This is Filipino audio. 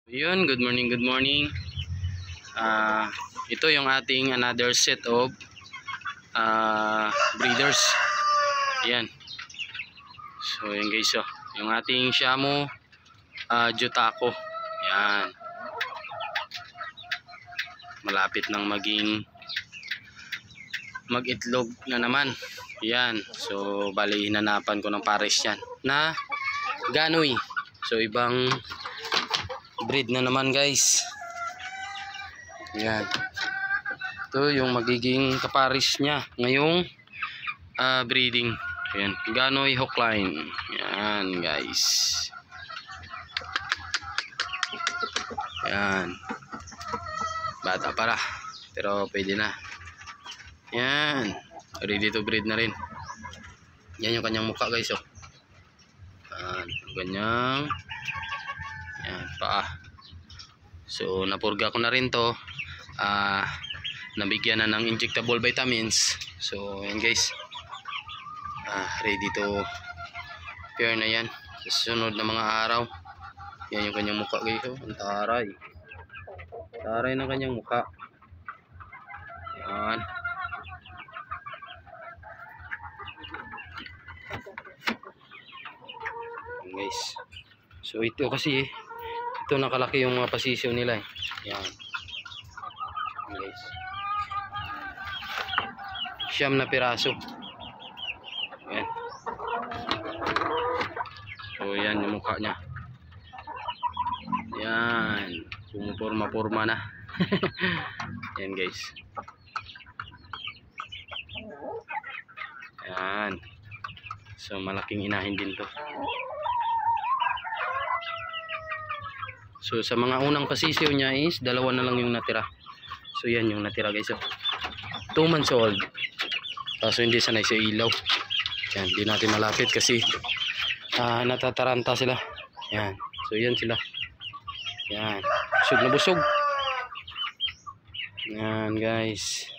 Yun, good morning, good morning. Ito yung ating another set of breeders. Ayan. So, yan guys, oh. Yung ating Shamu Jutako. Ayan. Malapit nang mag-itlog na naman. Ayan. So, bali hinanapan ko ng pares yan na Ganoy. So, ibang breed na naman guys. Ayan. Ito yung magiging kaparis niya ngayong breeding. Ayan. Ganoy Hookline. Ayan guys. Ayan. Bata para. Pero pwede na. Ayan. Ready to breed na rin. Yan yung kanyang mukha guys. Oh. Ayan. Yung kanyang paa. So napurga ko na rin to. Nabigyan na ng injectable vitamins. So yan guys, ready to pair na yan sa susunod na mga araw. Yan yung kanyang mukha guys. Ang taray ng kanyang mukha. Yan. Yan guys. So ito kasi ito nakalaki yung mga pasisyo nila eh. Yan. Guys. Siyam na piraso. Yan. So yan yung mukha niya. Yan. Pumupurma-purma na. Yan guys. Yan. So malaking inahin din to. So sa mga unang pasisyo niya is dalawa na lang yung natira. So yan yung natira guys. 2 months old. Kaso hindi sanay sa ilaw. Yan, hindi natin malapit kasi natataranta sila. Yan. So yan sila. Yan. Busog na busog. Yan guys.